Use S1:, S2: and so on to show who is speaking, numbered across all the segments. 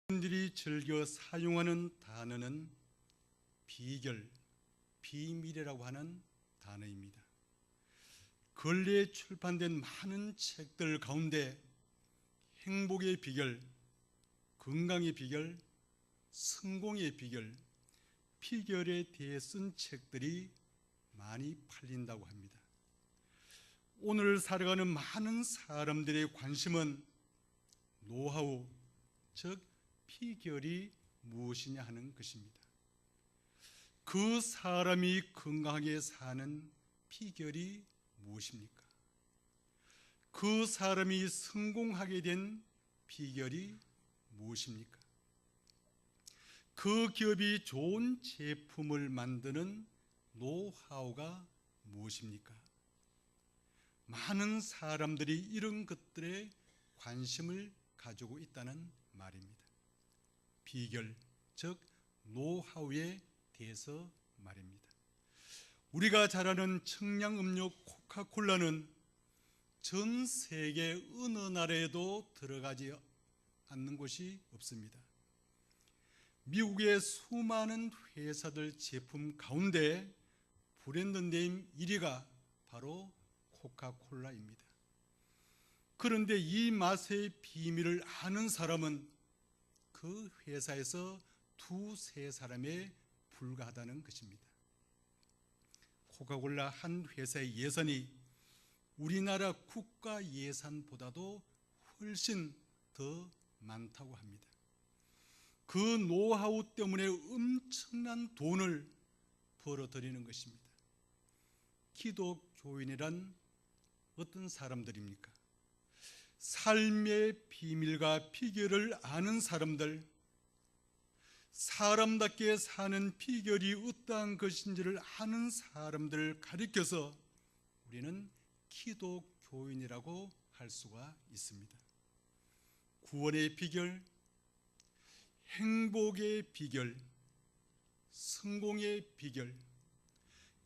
S1: 들이 즐겨 사용하는 단어는 비결, 비밀이라고 하는 단어입니다. 근래에 출판된 많은 책들 가운데 행복의 비결, 건강의 비결, 성공의 비결, 비결에 대해 쓴 책들이 많이 팔린다고 합니다. 오늘 살아가는 많은 사람들의 관심은 노하우, 즉 비결이 무엇이냐 하는 것입니다. 그 사람이 건강하게 사는 비결이 무엇입니까? 그 사람이 성공하게 된 비결이 무엇입니까? 그 기업이 좋은 제품을 만드는 노하우가 무엇입니까? 많은 사람들이 이런 것들에 관심을 가지고 있다는 말입니다. 비결, 즉 노하우에 대해서 말입니다. 우리가 잘 아는 청량음료 코카콜라는 전 세계 어느 나라에도 들어가지 않는 곳이 없습니다. 미국의 수많은 회사들 제품 가운데 브랜드 네임 1위가 바로 코카콜라입니다. 그런데 이 맛의 비밀을 아는 사람은 그 회사에서 두세 사람에 불과하다는 것입니다. 코카콜라 한 회사의 예산이 우리나라 국가 예산보다도 훨씬 더 많다고 합니다. 그 노하우 때문에 엄청난 돈을 벌어들이는 것입니다. 기독교인이란 어떤 사람들입니까? 삶의 비밀과 비결을 아는 사람들, 사람답게 사는 비결이 어떠한 것인지를 아는 사람들을 가리켜서 우리는 기독교인이라고 할 수가 있습니다. 구원의 비결, 행복의 비결, 성공의 비결,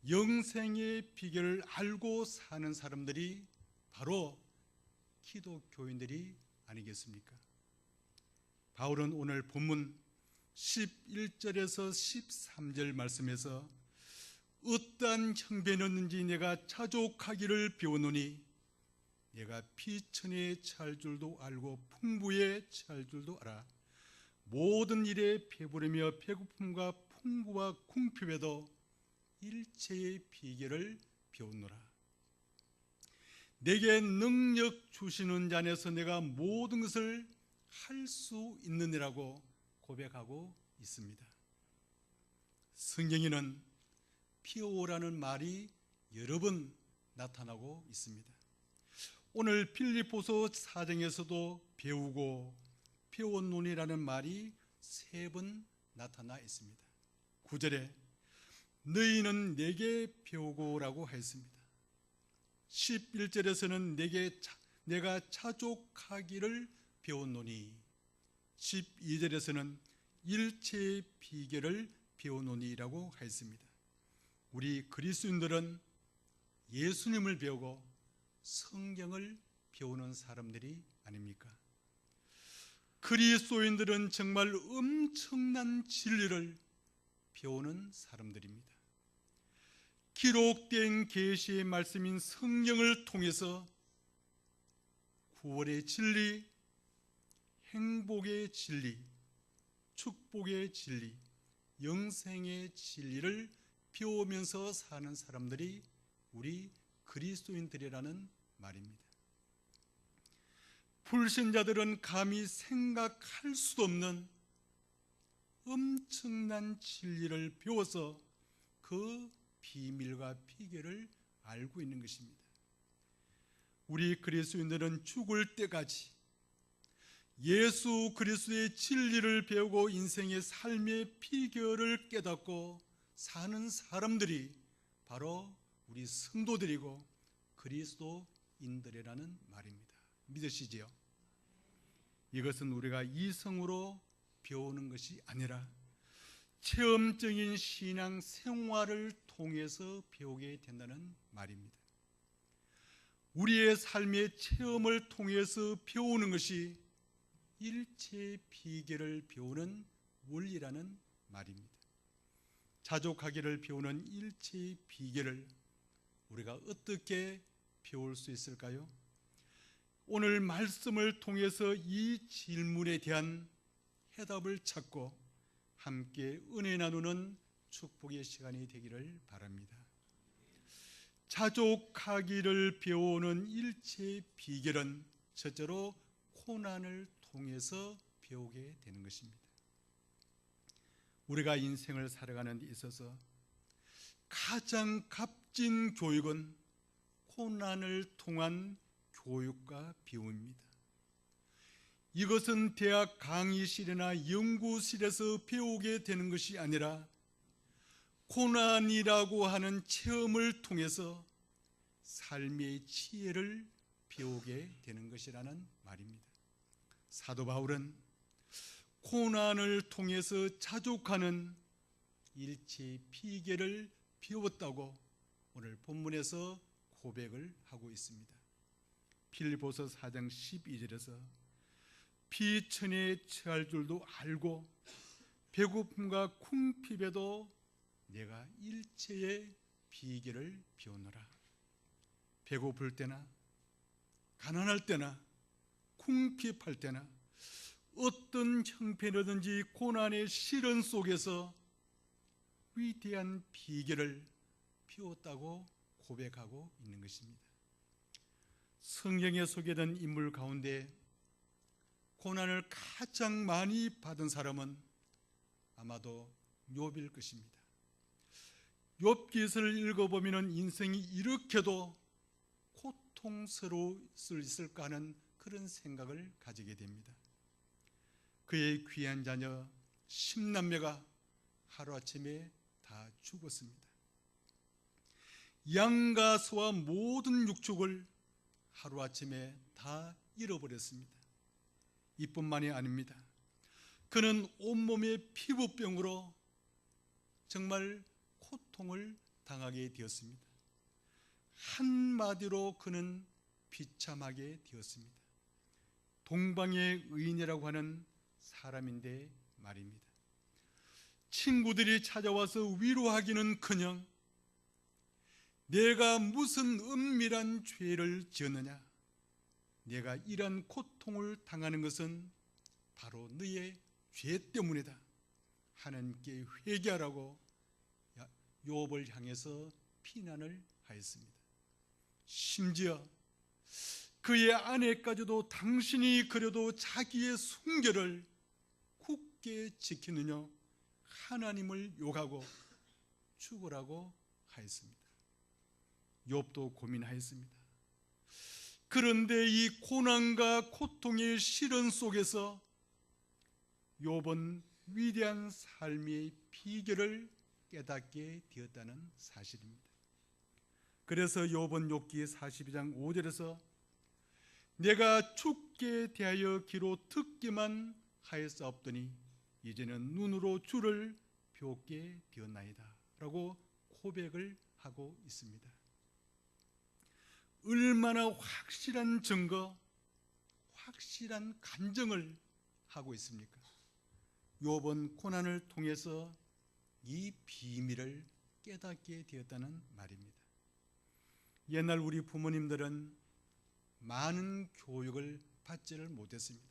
S1: 영생의 비결을 알고 사는 사람들이 바로 기독교인들이 아니겠습니까? 바울은 오늘 본문 11절에서 13절 말씀에서 어떠한 형편이었는지 내가 자족하기를 배우노니 내가 피천에 처할 줄도 알고 풍부에 처할 줄도 알아. 모든 일에 배부르며 배고픔과 풍부와 궁핍에도 일체의 비결을 배우노라. 내게 능력 주시는 자 안에서 내가 모든 것을 할 수 있느니라고 고백하고 있습니다. 성경에는 배우라는 말이 여러 번 나타나고 있습니다. 오늘 빌립보서 4장에서도 배우고 배웠노니라는 말이 3번 나타나 있습니다. 9절에 너희는 내게 배우고라고 했습니다. 11절에서는 내가 자족하기를 배웠노니, 12절에서는 일체의 비결을 배우노니라고 했습니다. 우리 그리스도인들은 예수님을 배우고 성경을 배우는 사람들이 아닙니까? 그리스도인들은 정말 엄청난 진리를 배우는 사람들입니다. 기록된 계시의 말씀인 성경을 통해서 구원의 진리, 행복의 진리, 축복의 진리, 영생의 진리를 배우면서 사는 사람들이 우리 그리스도인들이라는 말입니다. 불신자들은 감히 생각할 수도 없는 엄청난 진리를 배워서 그 비밀과 비결을 알고 있는 것입니다. 우리 그리스도인들은 죽을 때까지 예수 그리스도의 진리를 배우고 인생의 삶의 비결을 깨닫고 사는 사람들이 바로 우리 성도들이고 그리스도인들이라는 말입니다. 믿으시지요? 이것은 우리가 이성으로 배우는 것이 아니라 체험적인 신앙 생활을 통해서 배우게 된다는 말입니다. 우리의 삶의 체험을 통해서 배우는 것이 일체의 비결을 배우는 원리라는 말입니다. 자족하기를 배우는 일체의 비결을 우리가 어떻게 배울 수 있을까요? 오늘 말씀을 통해서 이 질문에 대한 해답을 찾고 함께 은혜 나누는 축복의 시간이 되기를 바랍니다. 자족하기를 배우는 일체의 비결은 첫째로 고난을 통해서 배우게 되는 것입니다. 우리가 인생을 살아가는 데 있어서 가장 값진 교육은 고난을 통한 교육과 배움입니다. 이것은 대학 강의실이나 연구실에서 배우게 되는 것이 아니라 고난이라고 하는 체험을 통해서 삶의 지혜를 배우게 되는 것이라는 말입니다. 사도 바울은 고난을 통해서 자족하는 일체의 비결을 배웠다고 오늘 본문에서 고백을 하고 있습니다. 빌립보서 4장 12절에서 비천에 처할 줄도 알고 배고픔과 궁핍에도 내가 일체의 비결을 배우노라. 배고플 때나 가난할 때나 궁핍할 때나 어떤 형편이든지 고난의 시련 속에서 위대한 비결을 배웠다고 고백하고 있는 것입니다. 성경에 소개된 인물 가운데 고난을 가장 많이 받은 사람은 아마도 욥일 것입니다. 욥기서를 읽어보면 인생이 이렇게도 고통스러울 수 있을까 하는 그런 생각을 가지게 됩니다. 그의 귀한 자녀 10남매가 하루아침에 다 죽었습니다. 양과 소와 모든 육축을 하루아침에 다 잃어버렸습니다. 이뿐만이 아닙니다. 그는 온몸에 피부병으로 정말 고통을 당하게 되었습니다. 한마디로 그는 비참하게 되었습니다. 동방의 의인이라고 하는 사람인데 말입니다. 친구들이 찾아와서 위로하기는커녕 내가 무슨 은밀한 죄를 지었느냐? 내가 이러한 고통을 당하는 것은 바로 너의 죄 때문이다. 하나님께 회개하라고 욥을 향해서 피난을 하였습니다. 심지어 그의 아내까지도 당신이 그래도 자기의 순결을 굳게 지키느냐 하나님을 욕하고 죽으라고 하였습니다. 욥도 고민하였습니다. 그런데 이 고난과 고통의 시련 속에서 욥은 위대한 삶의 비결을 깨닫게 되었다는 사실입니다. 그래서 욥은 욥기 42장 5절에서 내가 주께 대하여 귀로 듣기만 하였사옵더니 이제는 눈으로 주를 배우게 되었나이다 라고 고백을 하고 있습니다. 얼마나 확실한 증거, 확실한 간증을 하고 있습니까? 욥은 고난을 통해서 이 비밀을 깨닫게 되었다는 말입니다. 옛날 우리 부모님들은 많은 교육을 받지를 못했습니다.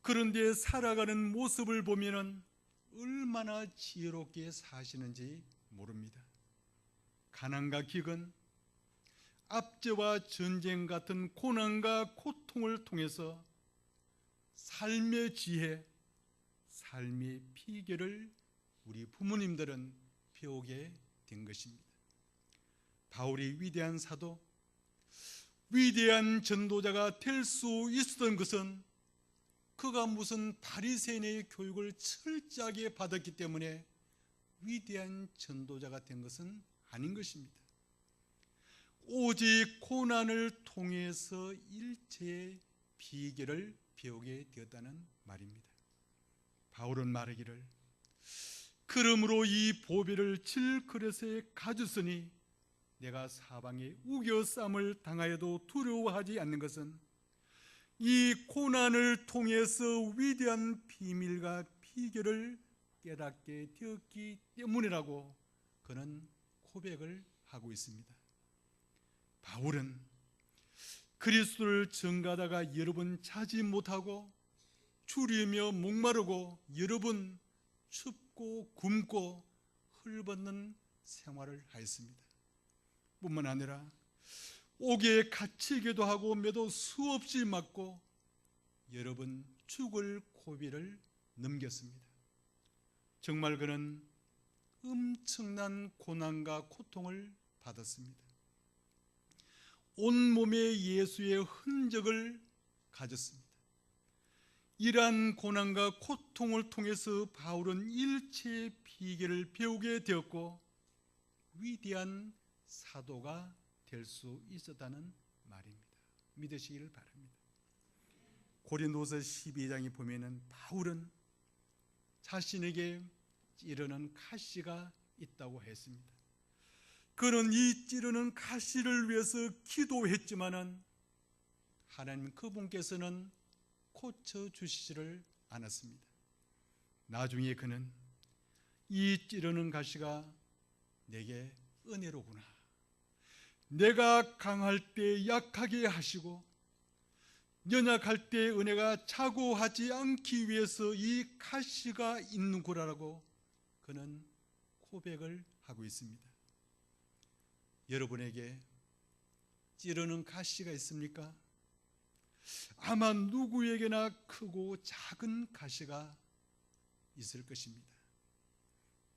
S1: 그런데 살아가는 모습을 보면 얼마나 지혜롭게 사시는지 모릅니다. 가난과 기근, 압제와 전쟁 같은 고난과 고통을 통해서 삶의 지혜, 삶의 비결을 우리 부모님들은 배우게 된 것입니다. 바울이 위대한 사도, 위대한 전도자가 될 수 있었던 것은 그가 무슨 바리새인의 교육을 철저하게 받았기 때문에 위대한 전도자가 된 것은 아닌 것입니다. 오직 고난을 통해서 일체의 비결을 배우게 되었다는 말입니다. 바울은 말하기를 그러므로 이 보배를 질그릇에 가졌으니 내가 사방에 우겨쌈을 당하여도 두려워하지 않는 것은 이 고난을 통해서 위대한 비밀과 비결을 깨닫게 되었기 때문이라고 그는 고백을 하고 있습니다. 바울은 그리스도를 전가하다가 여러 번 차지 못하고 주리며 목마르고 여러 번 춥고 굶고 헐벗는 생활을 하였습니다. 뿐만 아니라 옥에 갇히기도 하고 매도 수없이 맞고 여러 번 죽을 고비를 넘겼습니다. 정말 그는 엄청난 고난과 고통을 받았습니다. 온몸에 예수의 흔적을 가졌습니다. 이러한 고난과 고통을 통해서 바울은 일체의 비결을 배우게 되었고 위대한 사도가 될 수 있었다는 말입니다. 믿으시기를 바랍니다. 고린도서 12장에 보면은 바울은 자신에게 찌르는 가시가 있다고 했습니다. 그는 이 찌르는 가시를 위해서 기도했지만은 하나님 그분께서는 고쳐주시지를 않았습니다. 나중에 그는 이 찌르는 가시가 내게 은혜로구나, 내가 강할 때 약하게 하시고 연약할 때 은혜가 자고하지 않기 위해서 이 가시가 있는구나라고 그는 고백을 하고 있습니다. 여러분에게 찌르는 가시가 있습니까? 아마 누구에게나 크고 작은 가시가 있을 것입니다.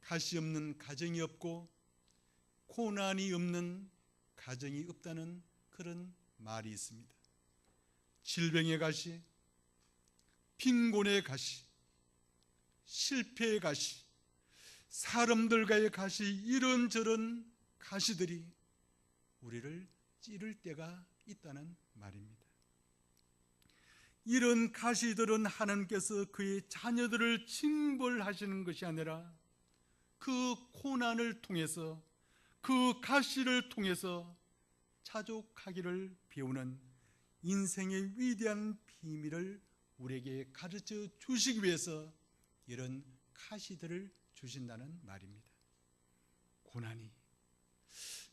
S1: 가시 없는 가정이 없고 고난이 없는 가정이 없다는 그런 말이 있습니다. 질병의 가시, 빈곤의 가시, 실패의 가시, 사람들과의 가시, 이런저런 가시들이 우리를 찌를 때가 있다는 말입니다. 이런 가시들은 하나님께서 그의 자녀들을 징벌하시는 것이 아니라 그 고난을 통해서, 그 가시를 통해서 자족하기를 배우는 인생의 위대한 비밀을 우리에게 가르쳐 주시기 위해서 이런 가시들을 주신다는 말입니다. 고난이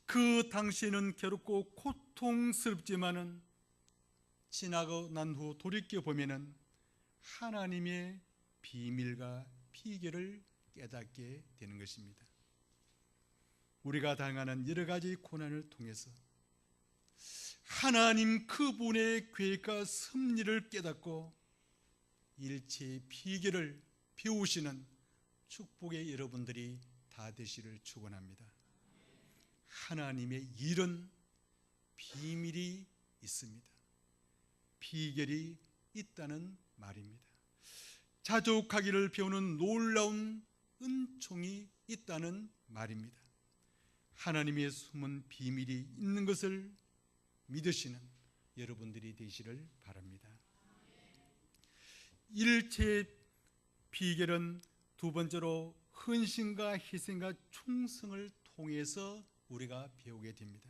S1: 그 당시에는 괴롭고 고통스럽지만은 지나고 난 후 돌이켜 보면은 하나님의 비밀과 비결을 깨닫게 되는 것입니다. 우리가 당하는 여러 가지 고난을 통해서 하나님 그분의 계획과 섭리를 깨닫고 일체의 비결을 배우시는 축복의 여러분들이 다 되시를 축원합니다. 하나님의 이런 비밀이 있습니다. 비결이 있다는 말입니다. 자족하기를 배우는 놀라운 은총이 있다는 말입니다. 하나님의 숨은 비밀이 있는 것을 믿으시는 여러분들이 되시를 바랍니다. 일체의 비결은 두 번째로 헌신과 희생과 충성을 통해서 우리가 배우게 됩니다.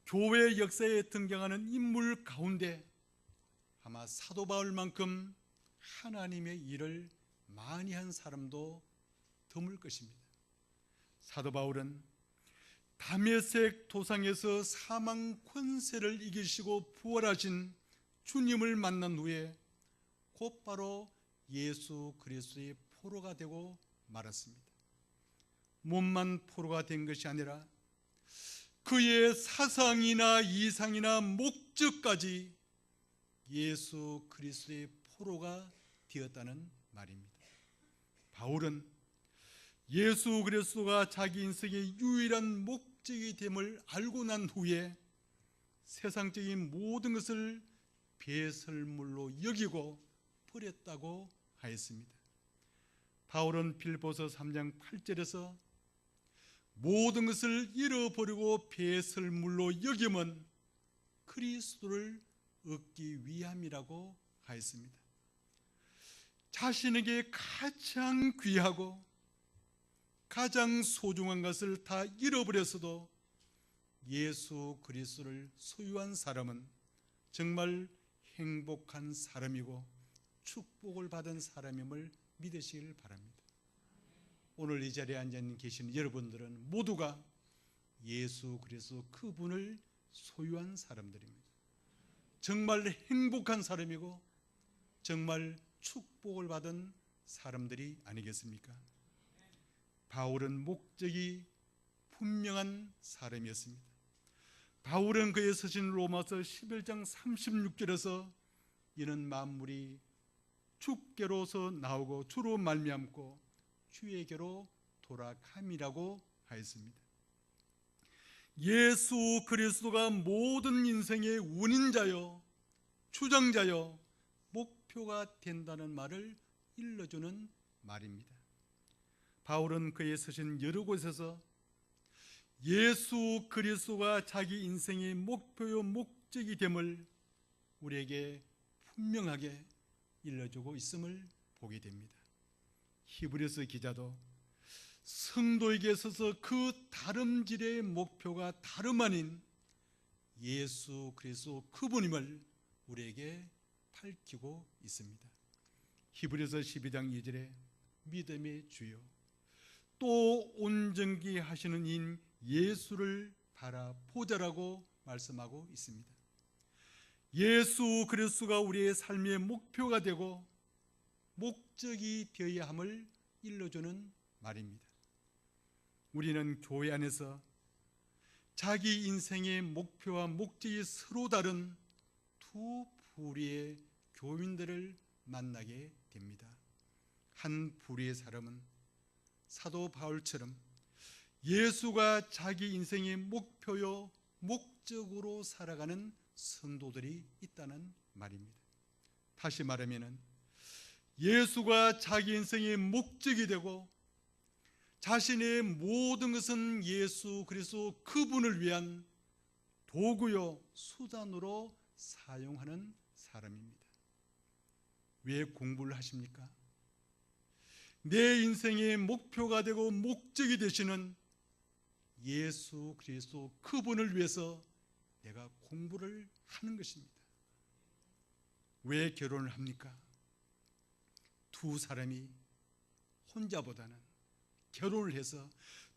S1: 교회 역사에 등장하는 인물 가운데 아마 사도 바울만큼 하나님의 일을 많이 한 사람도 드물 것입니다. 사도 바울은 다메섹 도상에서 사망 권세를 이기시고 부활하신 주님을 만난 후에 곧바로 예수 그리스도의 포로가 되고 말았습니다. 몸만 포로가 된 것이 아니라 그의 사상이나 이상이나 목적까지 예수 그리스도의 포로가 되었다는 말입니다. 바울은 예수 그리스도가 자기 인생의 유일한 목적이 됨을 알고 난 후에 세상적인 모든 것을 배설물로 여기고 버렸다고 하였습니다. 바울은 빌보서 3장 8절에서 모든 것을 잃어버리고 배설물로 여김은 그리스도를 얻기 위함이라고 하였습니다. 자신에게 가장 귀하고 가장 소중한 것을 다 잃어버렸어도 예수 그리스도를 소유한 사람은 정말 행복한 사람이고 축복을 받은 사람임을 믿으시길 바랍니다. 오늘 이 자리에 앉아 계시는 여러분들은 모두가 예수 그리스도 그분을 소유한 사람들입니다. 정말 행복한 사람이고 정말 축복을 받은 사람들이 아니겠습니까? 바울은 목적이 분명한 사람이었습니다. 바울은 그의 서신 로마서 11장 36절에서 이는 만물이 주께로서 나오고 주로 말미암고 주에게로 돌아감이라고 하였습니다. 예수 그리스도가 모든 인생의 원인자요 주장자요 목표가 된다는 말을 일러주는 말입니다. 바울은 그의 서신 여러 곳에서 예수 그리스도가 자기 인생의 목표요 목적이 됨을 우리에게 분명하게 일러주고 있음을 보게 됩니다. 히브리서 기자도 성도에게 있어서 그 다름질의 목표가 다름 아닌 예수 그리스도 그분임을 우리에게 밝히고 있습니다. 히브리서 12장 2절에 믿음의 주요 또 온전케 하시는 인 예수를 바라보자라고 말씀하고 있습니다. 예수 그리스도가 우리의 삶의 목표가 되고 목적이 되어야 함을 일러주는 말입니다. 우리는 교회 안에서 자기 인생의 목표와 목적이 서로 다른 두 부류의 교민들을 만나게 됩니다. 한 부류의 사람은 사도 바울처럼 예수가 자기 인생의 목표요 목적으로 살아가는 성도들이 있다는 말입니다. 다시 말하면 예수가 자기 인생의 목적이 되고 자신의 모든 것은 예수 그리스도 그분을 위한 도구요 수단으로 사용하는 사람입니다. 왜 공부를 하십니까? 내 인생의 목표가 되고 목적이 되시는 예수 그리스도 그분을 위해서 내가 공부를 하는 것입니다. 왜 결혼을 합니까? 두 사람이 혼자보다는 결혼을 해서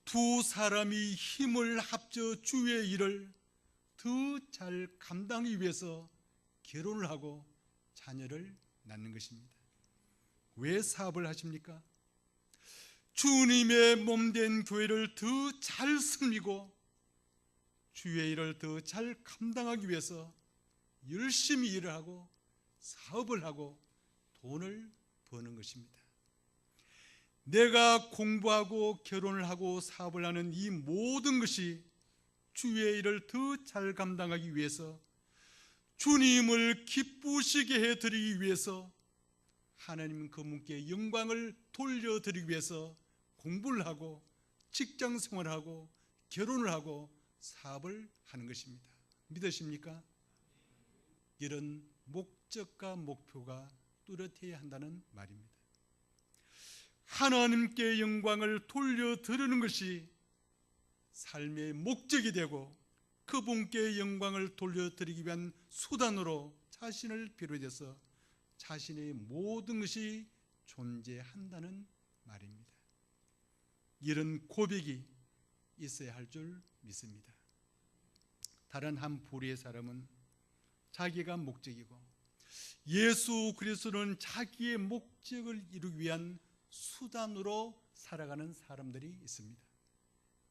S1: 두 사람이 힘을 합쳐 주의 일을 더 잘 감당하기 위해서 결혼을 하고 자녀를 낳는 것입니다. 왜 사업을 하십니까? 주님의 몸된 교회를 더 잘 섬기고 주의 일을 더 잘 감당하기 위해서 열심히 일을 하고 사업을 하고 돈을 버는 것입니다. 내가 공부하고 결혼을 하고 사업을 하는 이 모든 것이 주의 일을 더 잘 감당하기 위해서 주님을 기쁘시게 해드리기 위해서 하나님 그분께 영광을 돌려드리기 위해서 공부를 하고 직장 생활을 하고 결혼을 하고 사업을 하는 것입니다. 믿으십니까? 이런 목적과 목표가 뚜렷해야 한다는 말입니다. 하나님께 영광을 돌려드리는 것이 삶의 목적이 되고 그분께 영광을 돌려드리기 위한 수단으로 자신을 비롯해서 자신의 모든 것이 존재한다는 말입니다. 이런 고백이 있어야 할 줄 믿습니다. 다른 한 부류의 사람은 자기가 목적이고 예수 그리스도는 자기의 목적을 이루기 위한 수단으로 살아가는 사람들이 있습니다.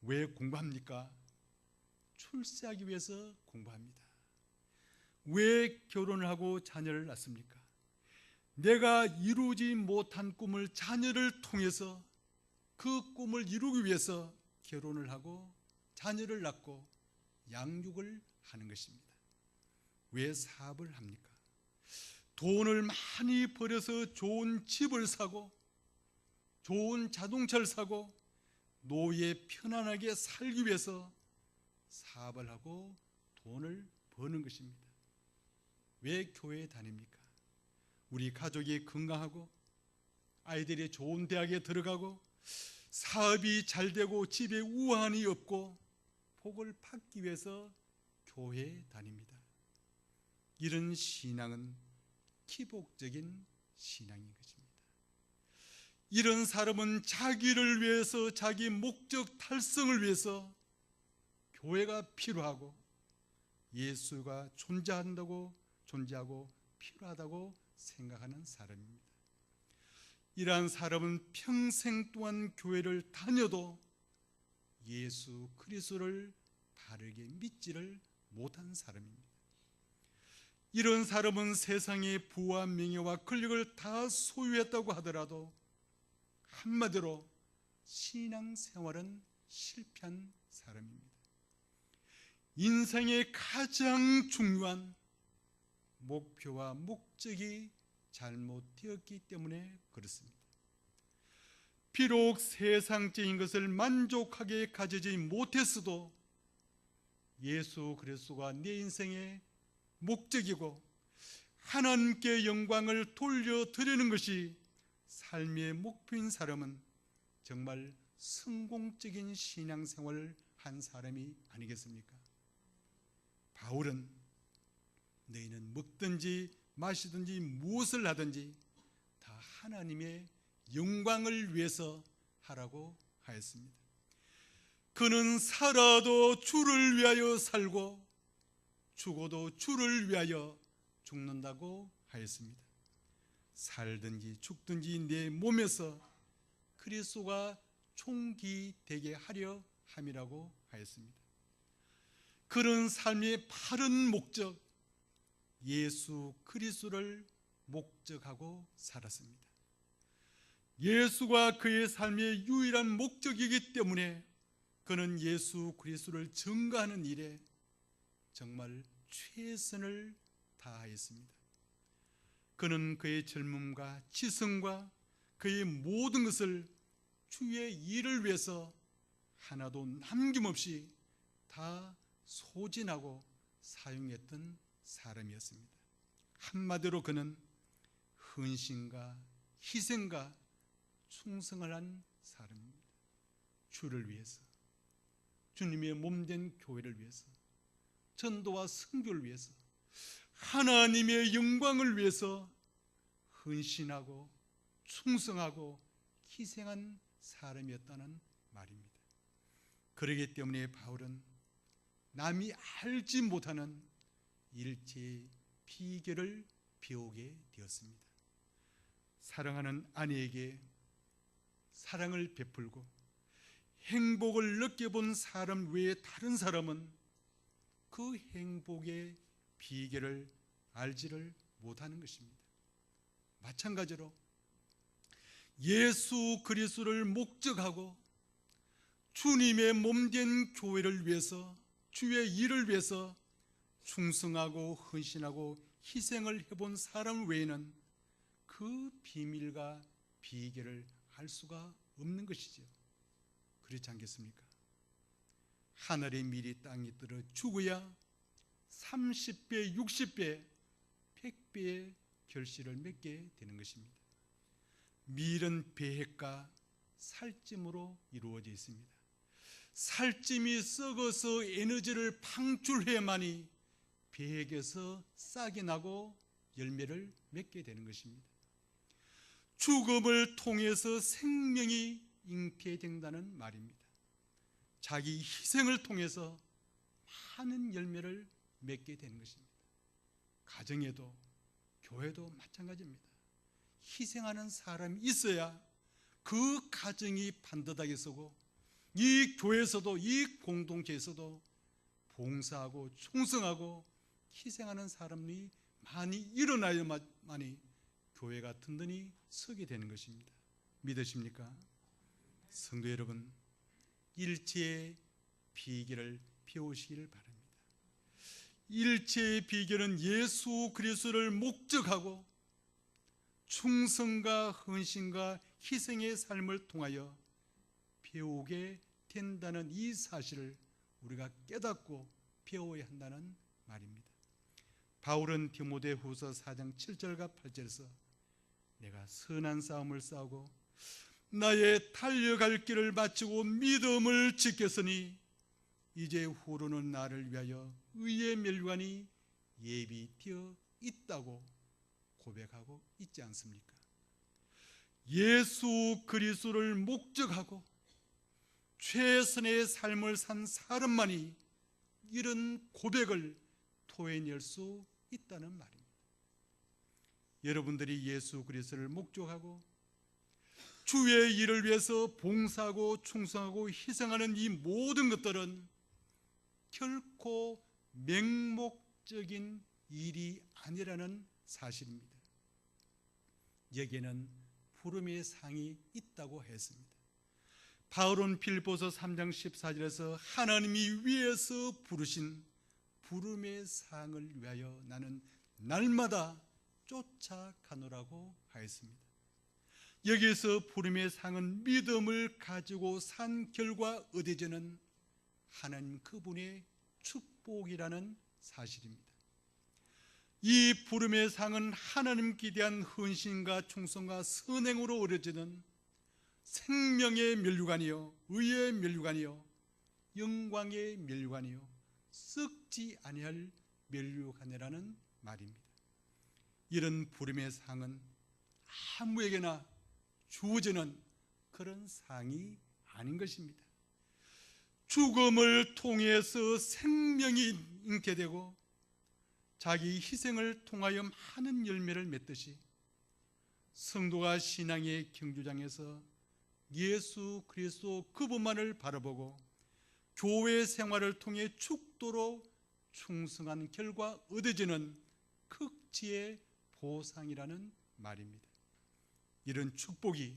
S1: 왜 공부합니까? 출세하기 위해서 공부합니다. 왜 결혼을 하고 자녀를 낳습니까? 내가 이루지 못한 꿈을 자녀를 통해서 그 꿈을 이루기 위해서 결혼을 하고 자녀를 낳고 양육을 하는 것입니다. 왜 사업을 합니까? 돈을 많이 벌여서 좋은 집을 사고 좋은 자동차를 사고 노후에 편안하게 살기 위해서 사업을 하고 돈을 버는 것입니다. 왜 교회에 다닙니까? 우리 가족이 건강하고 아이들이 좋은 대학에 들어가고 사업이 잘 되고 집에 우환이 없고 복을 받기 위해서 교회에 다닙니다. 이런 신앙은 기복적인 신앙인 것입니다. 이런 사람은 자기를 위해서, 자기 목적 달성을 위해서 교회가 필요하고 예수가 존재하고 필요하다고 생각하는 사람입니다. 이러한 사람은 평생 동안 교회를 다녀도 예수 그리스도를 바르게 믿지를 못한 사람입니다. 이런 사람은 세상의 부와 명예와 권력을 다 소유했다고 하더라도 한마디로 신앙생활은 실패한 사람입니다. 인생의 가장 중요한 목표와 목적이 잘못되었기 때문에 그렇습니다. 비록 세상적인 것을 만족하게 가지지 못했어도 예수 그리스도가 내 인생의 목적이고 하나님께 영광을 돌려드리는 것이 삶의 목표인 사람은 정말 성공적인 신앙생활을 한 사람이 아니겠습니까? 바울은 너희는 먹든지 마시든지 무엇을 하든지 다 하나님의 영광을 위해서 하라고 하였습니다. 그는 살아도 주를 위하여 살고 죽어도 주를 위하여 죽는다고 하였습니다. 살든지 죽든지 내 몸에서 그리스도가 총기되게 하려 함이라고 하였습니다. 그런 삶의 바른 목적, 예수 그리스도를 목적하고 살았습니다. 예수가 그의 삶의 유일한 목적이기 때문에 그는 예수 그리스도를 증거하는 일에 정말 최선을 다하였습니다. 그는 그의 젊음과 지성과 그의 모든 것을 주의 일을 위해서 하나도 남김없이 다 소진하고 사용했던 사람이었습니다. 한마디로 그는 헌신과 희생과 충성을 한 사람입니다. 주를 위해서, 주님의 몸된 교회를 위해서, 전도와 선교를 위해서, 하나님의 영광을 위해서 헌신하고 충성하고 희생한 사람이었다는 말입니다. 그렇기 때문에 바울은 남이 알지 못하는 일체의 비결을 배우게 되었습니다. 사랑하는 아내에게 사랑을 베풀고 행복을 느껴본 사람 외에 다른 사람은 그 행복의 비결을 알지를 못하는 것입니다. 마찬가지로 예수 그리스도를 목적하고 주님의 몸된 교회를 위해서, 주의 일을 위해서 충성하고 헌신하고 희생을 해본 사람 외에는 그 비밀과 비결을 알 수가 없는 것이죠. 그렇지 않겠습니까? 하늘의 밀이 땅에 떨어 죽어야 30배, 60배, 100배의 결실을 맺게 되는 것입니다. 밀은 배핵과 살찜으로 이루어져 있습니다. 살찜이 썩어서 에너지를 방출해야만이 배핵에서 싹이 나고 열매를 맺게 되는 것입니다. 죽음을 통해서 생명이 잉태된다는 말입니다. 자기 희생을 통해서 많은 열매를 맺게 되는 것입니다. 가정에도 교회도 마찬가지입니다. 희생하는 사람이 있어야 그 가정이 반듯하게 서고 이 교회에서도, 이 공동체에서도 봉사하고 충성하고 희생하는 사람이 많이 일어나야만이 교회가 든든히 서게 되는 것입니다. 믿으십니까? 성도 여러분, 일체의 비결을 배우시기를 바랍니다. 일체의 비결은 예수 그리스도를 목적하고 충성과 헌신과 희생의 삶을 통하여 배우게 된다는 이 사실을 우리가 깨닫고 배워야 한다는 말입니다. 바울은 디모데후서 4장 7절과 8절에서 내가 선한 싸움을 싸우고 나의 달려갈 길을 마치고 믿음을 지켰으니 이제 후로는 나를 위하여 의의 멸관이 예비되어 있다고 고백하고 있지 않습니까? 예수 그리스도를 목적하고 최선의 삶을 산 사람만이 이런 고백을 토해낼 수 있다는 말입니다. 여러분들이 예수 그리스도를 목적하고 주의 일을 위해서 봉사하고 충성하고 희생하는 이 모든 것들은 결코 맹목적인 일이 아니라는 사실입니다. 여기에는 부름의 상이 있다고 했습니다. 바울은 빌립보서 3장 14절에서 하나님이 위에서 부르신 부름의 상을 위하여 나는 날마다 쫓아가노라고 하였습니다. 여기에서 부름의 상은 믿음을 가지고 산 결과 얻어지는 하나님 그분의 축복이라는 사실입니다. 이 부름의 상은 하나님께 대한 헌신과 충성과 선행으로 얻어지는 생명의 면류관이요 의의 면류관이요 영광의 면류관이요 썩지 아니할 면류관이라는 말입니다. 이런 부름의 상은 아무에게나 주어지는 그런 상이 아닌 것입니다. 죽음을 통해서 생명이 잉태되고 자기 희생을 통하여 많은 열매를 맺듯이 성도가 신앙의 경주장에서 예수 그리스도 그분만을 바라보고 교회 생활을 통해 축도로 충성한 결과 얻어지는 극지의 보상이라는 말입니다. 이런 축복이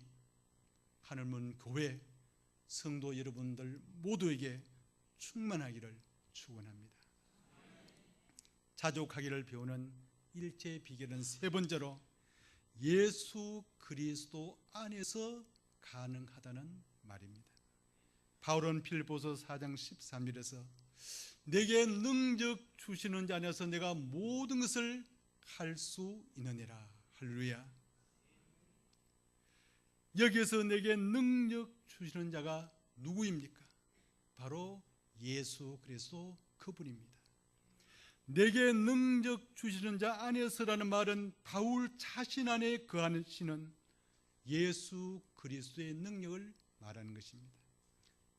S1: 하늘문 교회 성도 여러분들 모두에게 충만하기를 축원합니다. 자족하기를 배우는 일체의 비결은 세 번째로 예수 그리스도 안에서 가능하다는 말입니다. 바울은 빌립보서 4장 13절에서 내게 능력 주시는 자 안에서 내가 모든 것을 할 수 있느니라. 할렐루야. 여기에서 내게 능력 주시는 자가 누구입니까? 바로 예수 그리스도 그분입니다. 내게 능력 주시는 자 안에서라는 말은 바울 자신 안에 거하시는 예수 그리스도의 능력을 말하는 것입니다.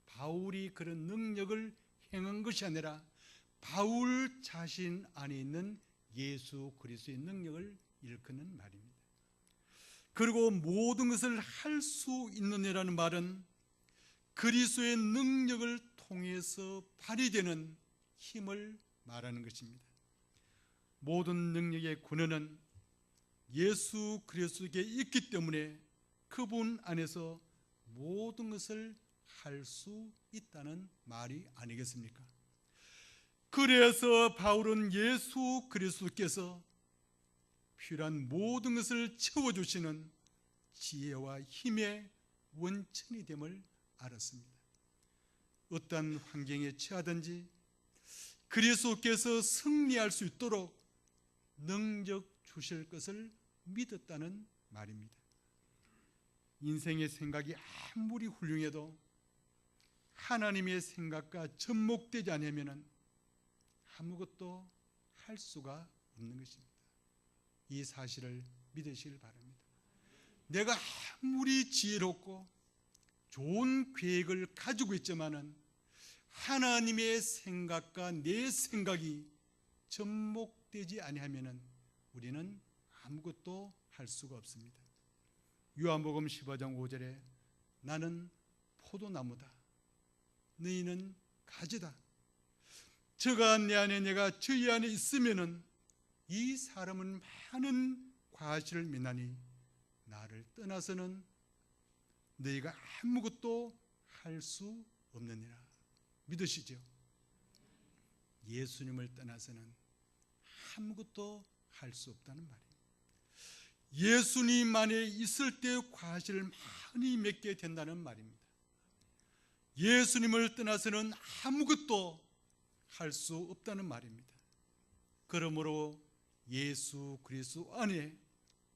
S1: 바울이 그런 능력을 행한 것이 아니라 바울 자신 안에 있는 예수 그리스도의 능력을 일컫는 말입니다. 그리고 모든 것을 할 수 있느냐라는 말은 그리스도의 능력을 통해서 발휘되는 힘을 말하는 것입니다. 모든 능력의 근원은 예수 그리스도께 있기 때문에 그분 안에서 모든 것을 할 수 있다는 말이 아니겠습니까? 그래서 바울은 예수 그리스도께서 필요한 모든 것을 채워주시는 지혜와 힘의 원천이 됨을 알았습니다. 어떤 환경에 처하든지 그리스도께서 승리할 수 있도록 능력 주실 것을 믿었다는 말입니다. 인생의 생각이 아무리 훌륭해도 하나님의 생각과 접목되지 않으면 아무것도 할 수가 없는 것입니다. 이 사실을 믿으시길 바랍니다. 내가 아무리 지혜롭고 좋은 계획을 가지고 있지만은 하나님의 생각과 내 생각이 접목되지 아니하면은 우리는 아무것도 할 수가 없습니다. 요한복음 15장 5절에 나는 포도나무다. 너희는 가지다. 저가 내 안에 내가 저희 안에 있으면은 이 사람은 많은 과실을 맺나니 나를 떠나서는 너희가 아무것도 할 수 없느니라. 믿으시죠? 예수님을 떠나서는 아무것도 할 수 없다는 말이에요. 예수님 안에 있을 때 과실을 많이 맺게 된다는 말입니다. 예수님을 떠나서는 아무것도 할 수 없다는 말입니다. 그러므로 예수 그리스도 안에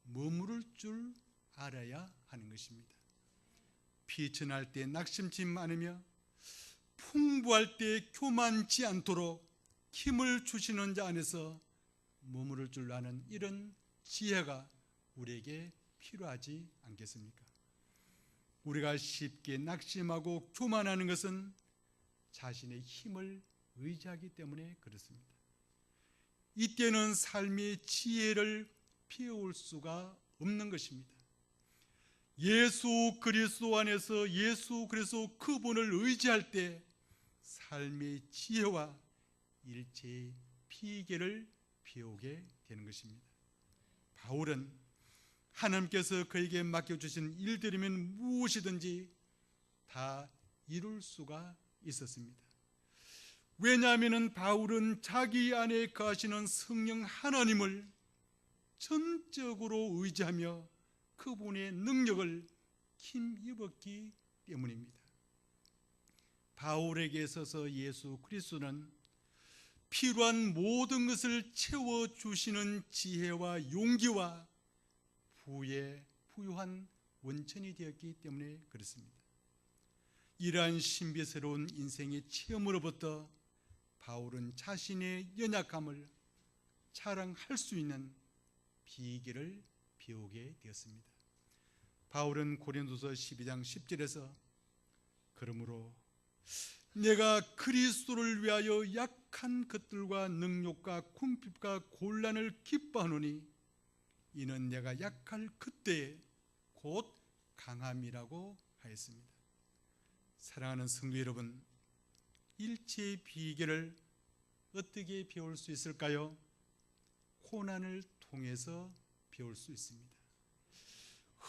S1: 머무를 줄 알아야 하는 것입니다. 피천할 때 낙심치 않으며 풍부할 때 교만치 않도록 힘을 주시는 자 안에서 머무를 줄 아는 이런 지혜가 우리에게 필요하지 않겠습니까? 우리가 쉽게 낙심하고 교만하는 것은 자신의 힘을 의지하기 때문에 그렇습니다. 이때는 삶의 지혜를 배울 수가 없는 것입니다. 예수 그리스도 안에서 예수 그리스도 그분을 의지할 때 삶의 지혜와 일체의 비결을 배우게 되는 것입니다. 바울은 하나님께서 그에게 맡겨주신 일들이면 무엇이든지 다 이룰 수가 있었습니다. 왜냐하면 바울은 자기 안에 거하시는 성령 하나님을 전적으로 의지하며 그분의 능력을 힘입었기 때문입니다. 바울에게 있어서 예수 그리스도는 필요한 모든 것을 채워주시는 지혜와 용기와 부유한 원천이 되었기 때문에 그렇습니다. 이러한 신비스러운 인생의 체험으로부터 바울은 자신의 연약함을 자랑할 수 있는 비결을 배우게 되었습니다. 바울은 고린도서 12장 10절에서 그러므로 내가 그리스도를 위하여 약한 것들과 능욕과 궁핍과 곤란을 기뻐하노니 이는 내가 약할 그때에 곧 강함이라고 하였습니다. 사랑하는 성도 여러분, 일체의 비결을 어떻게 배울 수 있을까요? 고난을 통해서 배울 수 있습니다.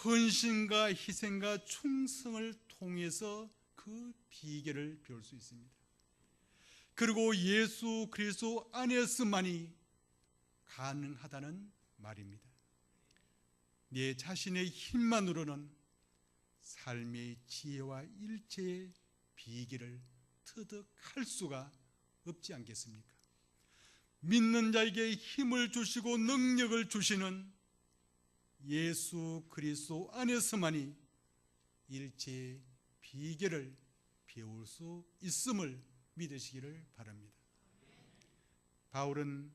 S1: 헌신과 희생과 충성을 통해서 그 비결을 배울 수 있습니다. 그리고 예수 그리스도 안에서만이 가능하다는 말입니다. 내 자신의 힘만으로는 삶의 지혜와 일체의 비결을 터득할 수가 없지 않겠습니까? 믿는 자에게 힘을 주시고 능력을 주시는 예수 그리스도 안에서만이 일체의 비결을 배울 수 있음을 믿으시기를 바랍니다. 바울은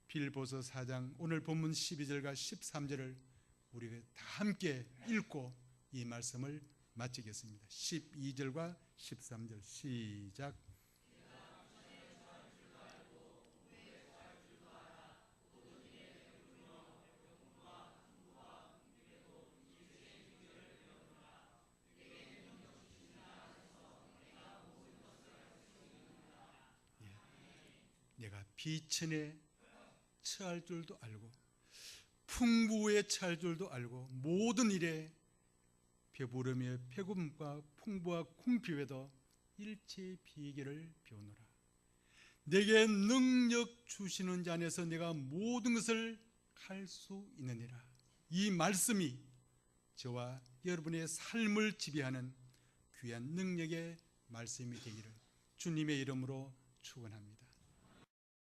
S1: 빌보서 4장 오늘 본문 12절과 13절을 우리가 다 함께 읽고 이 말씀을 마치겠습니다. 12절과 13절 시작. 내가 비천에 처할 줄도 알고 풍부에 처할 줄도 알고 모든 일에 배부름에 배고픔과 풍부와 궁핍에도 일체의 비결을 배우노라. 내게 능력 주시는 자 안에서 내가 모든 것을 할 수 있느니라. 이 말씀이 저와 여러분의 삶을 지배하는 귀한 능력의 말씀이 되기를 주님의 이름으로 축원합니다.